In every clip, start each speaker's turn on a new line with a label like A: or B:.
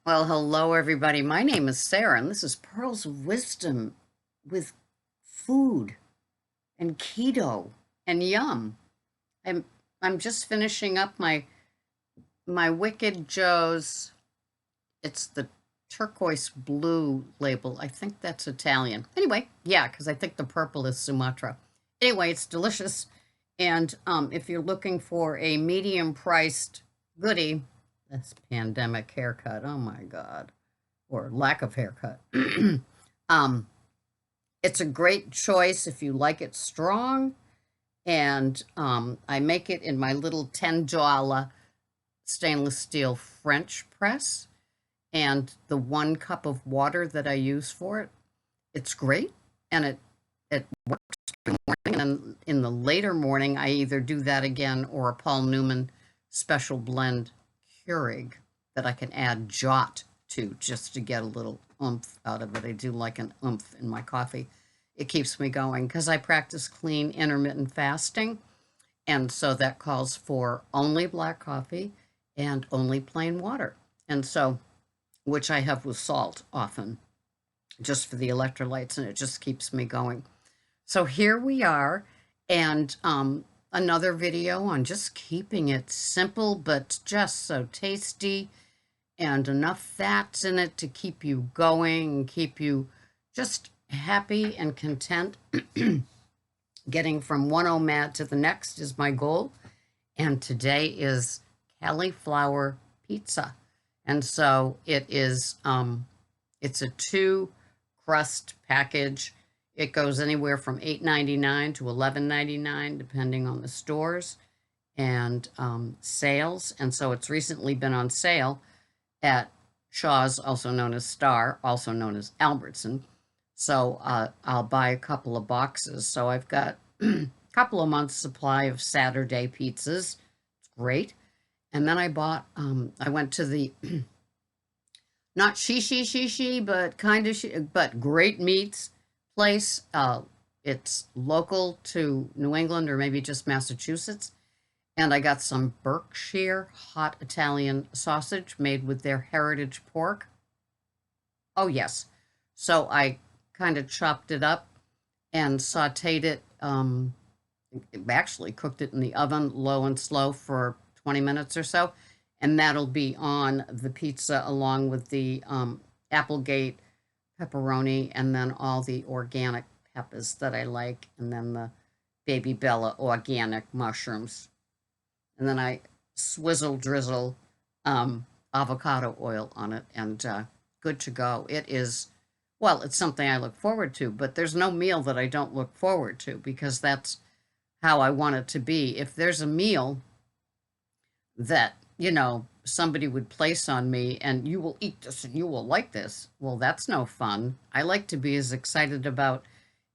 A: Well, hello, everybody. My name is Sarah, and this is Pearls of Wisdom with food and keto and yum. I'm I'm just finishing up my Wicked Joe's. It's the turquoise blue label. I think that's Italian. Anyway, yeah, because I think the purple is Sumatra. Anyway, it's delicious, and if you're looking for a medium priced goodie, that's pandemic haircut. Oh my God, or lack of haircut. um, it's a great choice if you like it strong. And I make it in my little $10 stainless steel French press. And the 1 cup of water that I use for it, it's great. And it works in the morning. And in the later morning, I either do that again or a Paul Newman special blend Keurig that I can add Jot to just to get a little oomph out of it. I do like an oomph in my coffee. It keeps me going because I practice clean intermittent fasting. And so that calls for only black coffee and only plain water. And so, which I have with salt often, just for the electrolytes, and it just keeps me going. So here we are, and another video on just keeping it simple, but just so tasty and enough fats in it to keep you going and keep you just happy and content. Getting from one OMAD to the next is my goal. And today is cauliflower pizza. And so it's a 2 crust package. It goes anywhere from $8.99 to $11.99, depending on the stores and sales. And so it's recently been on sale at Shaw's, also known as Star, also known as Albertson. So I'll buy a couple of boxes. So I've got a couple of months' supply of Saturday pizzas. It's great. And then I went to the not shishi, but kind of, but Great Meats place. It's local to New England or maybe just Massachusetts. And I got some Berkshire hot Italian sausage made with their heritage pork. Oh, yes. So I kind of chopped it up and sauteed it. Actually cooked it in the oven, low and slow, for 20 minutes or so. And that'll be on the pizza along with the Applegate pepperoni and then all the organic peppers that I like. And then the Baby Bella organic mushrooms. And then I swizzle drizzle avocado oil on it, and good to go. It is, well, it's something I look forward to, but there's no meal that I don't look forward to because that's how I want it to be. If there's a meal that, somebody would place on me and you will eat this and you will like this, well, that's no fun. I like to be as excited about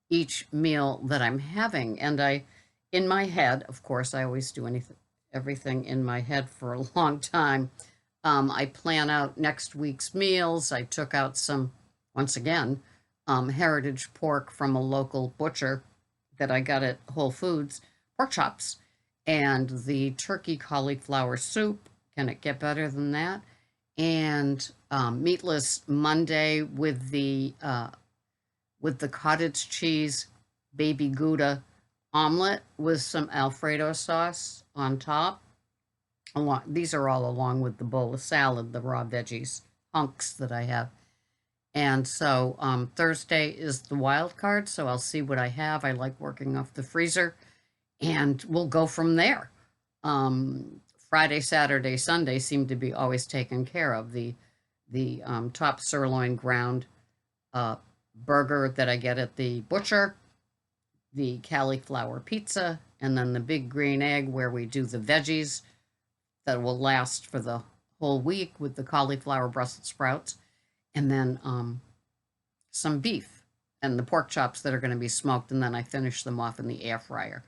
A: each meal that I'm having. And in my head, of course, I always do everything in my head for a long time. I plan out next week's meals. I took out some, once again, heritage pork from a local butcher that I got at Whole Foods, pork chops, and the turkey cauliflower soup. Can it get better than that? And meatless Monday with the cottage cheese baby Gouda omelet with some Alfredo sauce on top. These are all along with the bowl of salad, the raw veggies hunks that I have. And so Thursday is the wild card, so I'll see what I have. I like working off the freezer, and we'll go from there. Friday, Saturday, Sunday seem to be always taken care of. The top sirloin ground burger that I get at the butcher, the cauliflower pizza, and then the big green egg where we do the veggies that will last for the whole week with the cauliflower Brussels sprouts, and then some beef and the pork chops that are going to be smoked, and then I finish them off in the air fryer.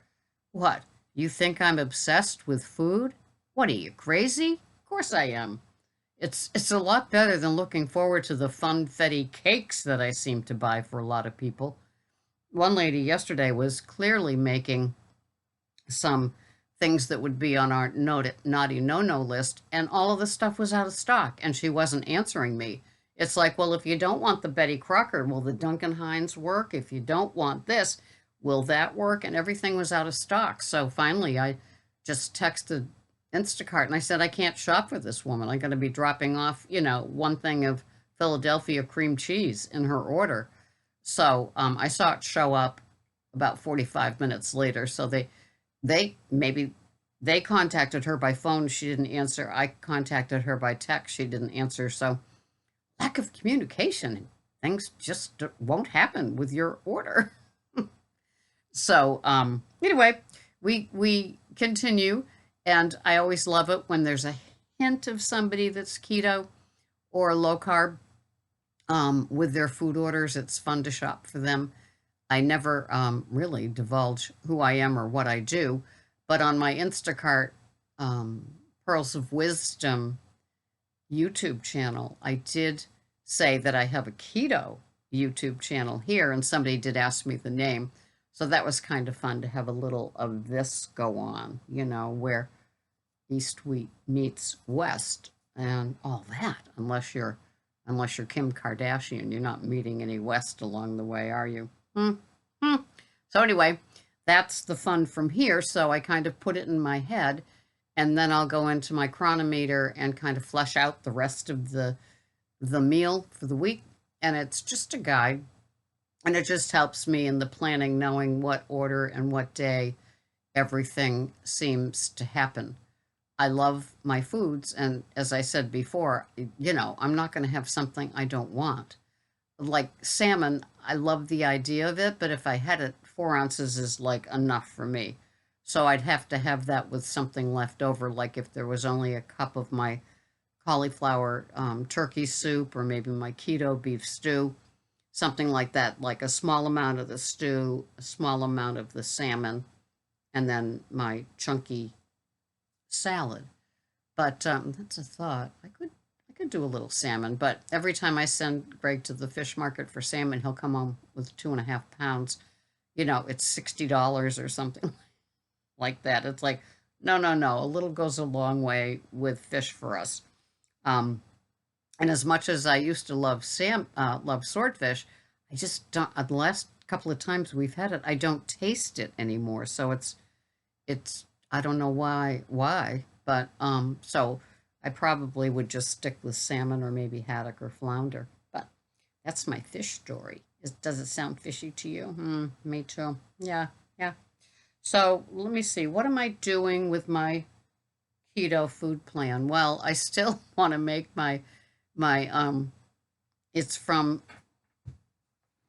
A: What? You think I'm obsessed with food? What are you, crazy? Of course I am. It's a lot better than looking forward to the funfetti cakes that I seem to buy for a lot of people. One lady yesterday was clearly making some things that would be on our naughty no-no list, and all of the stuff was out of stock, and she wasn't answering me. It's like, well, if you don't want the Betty Crocker, will the Duncan Hines work? If you don't want this, will that work? And everything was out of stock. So finally, I just texted Instacart and I said, I can't shop for this woman. I'm going to be dropping off, one thing of Philadelphia cream cheese in her order. So I saw it show up about 45 minutes later. So maybe they contacted her by phone. She didn't answer. I contacted her by text. She didn't answer. So lack of communication. Things just won't happen with your order. So anyway, we continue, and I always love it when there's a hint of somebody that's keto or low carb with their food orders. It's fun to shop for them. I never really divulge who I am or what I do, but on my Instacart Pearls of Wisdom YouTube channel, I did say that I have a keto YouTube channel here, and somebody did ask me the name. So that was kind of fun to have a little of this go on, where East meets West and all that. Unless you're Kim Kardashian, you're not meeting any West along the way, are you? So anyway, that's the fun from here. So I kind of put it in my head, and then I'll go into my chronometer and kind of flesh out the rest of the meal for the week. And it's just a guide. And it just helps me in the planning, knowing what order and what day everything seems to happen. I love my foods. And as I said before, I'm not going to have something I don't want. Like salmon, I love the idea of it, but if I had it, 4 ounces is like enough for me. So I'd have to have that with something left over, like if there was only a cup of my cauliflower turkey soup, or maybe my keto beef stew. Something like that, like a small amount of the stew, a small amount of the salmon, and then my chunky salad. But that's a thought. I could do a little salmon, but every time I send Greg to the fish market for salmon, he'll come home with 2.5 pounds. It's $60 or something like that. It's like, no. A little goes a long way with fish for us. And as much as I used to love swordfish, I just don't. The last couple of times we've had it, I don't taste it anymore. So it's. I don't know why, but so I probably would just stick with salmon or maybe haddock or flounder. But that's my fish story. Does it sound fishy to you? Me too. Yeah. So let me see. What am I doing with my keto food plan? Well, I still want to make my it's from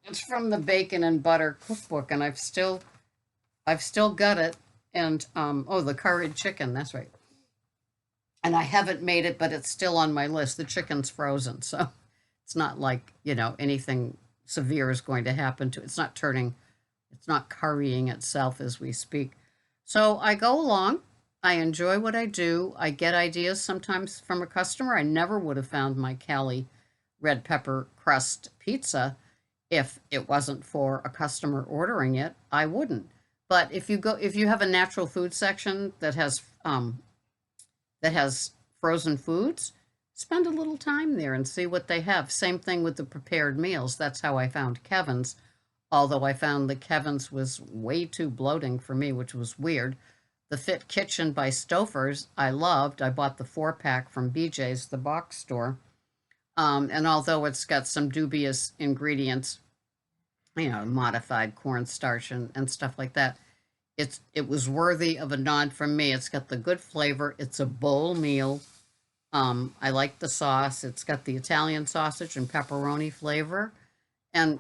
A: the bacon and butter cookbook, and I've still got it. And the curried chicken, that's right. And I haven't made it, but it's still on my list. The chicken's frozen, so it's not like anything severe is going to happen to it. It's not currying itself as we speak. So I go along. I enjoy what I do. I get ideas sometimes from a customer. I never would have found my Cali red pepper crust pizza if it wasn't for a customer ordering it. I wouldn't. But if you have a natural food section that has frozen foods, spend a little time there and see what they have. Same thing with the prepared meals. That's how I found Kevin's. Although I found that Kevin's was way too bloating for me, which was weird. The Fit Kitchen by Stouffer's, I loved. I bought the 4-pack from BJ's, the box store. And although it's got some dubious ingredients, modified cornstarch and stuff like that, it was worthy of a nod from me. It's got the good flavor. It's a bowl meal. I like the sauce. It's got the Italian sausage and pepperoni flavor. And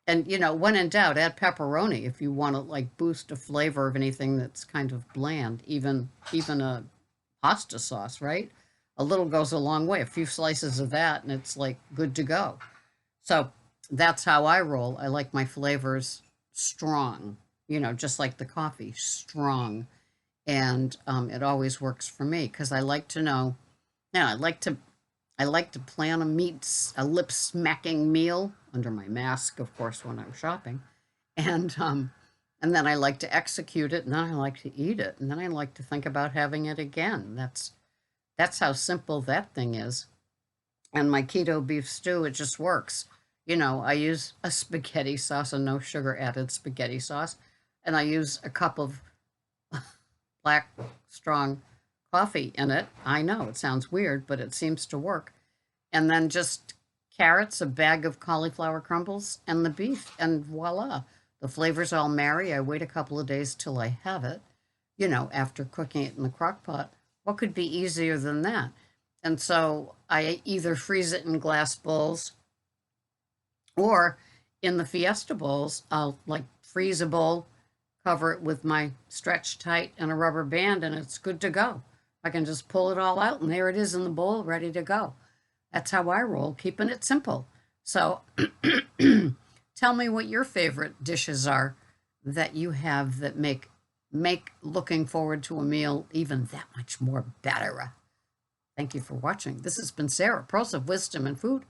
A: when in doubt, add pepperoni if you want to like boost a flavor of anything that's kind of bland, even a pasta sauce, right? A little goes a long way. A few slices of that, and it's like good to go. So that's how I roll. I like my flavors strong, just like the coffee, strong. And it always works for me because I like to know. I like to plan a lip smacking meal under my mask, of course, when I'm shopping. And And then I like to execute it, and then I like to eat it, and then I like to think about having it again. That's how simple that thing is. And my keto beef stew, it just works. I use a spaghetti sauce, a no sugar added spaghetti sauce, and I use a cup of black strong coffee in it. I know it sounds weird, but it seems to work. And then just carrots, a bag of cauliflower crumbles, and the beef, and voila. The flavors all marry. I wait a couple of days till I have it, after cooking it in the crock pot. What could be easier than that? And so I either freeze it in glass bowls or in the Fiesta bowls. I'll like freeze a bowl, cover it with my stretch tight and a rubber band, and it's good to go. I can just pull it all out, and there it is in the bowl, ready to go. That's how I roll, keeping it simple. So tell me what your favorite dishes are that you have that make looking forward to a meal even that much more better. Thank you for watching. This has been Sarah, Pearls of Wisdom and Food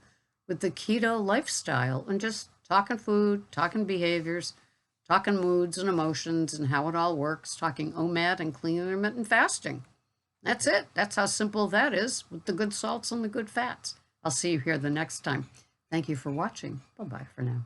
A: with the Keto Lifestyle, and just talking food, talking behaviors, talking moods and emotions and how it all works, talking OMAD and clean intermittent fasting. That's it. That's how simple that is, with the good salts and the good fats. I'll see you here the next time. Thank you for watching. Bye-bye for now.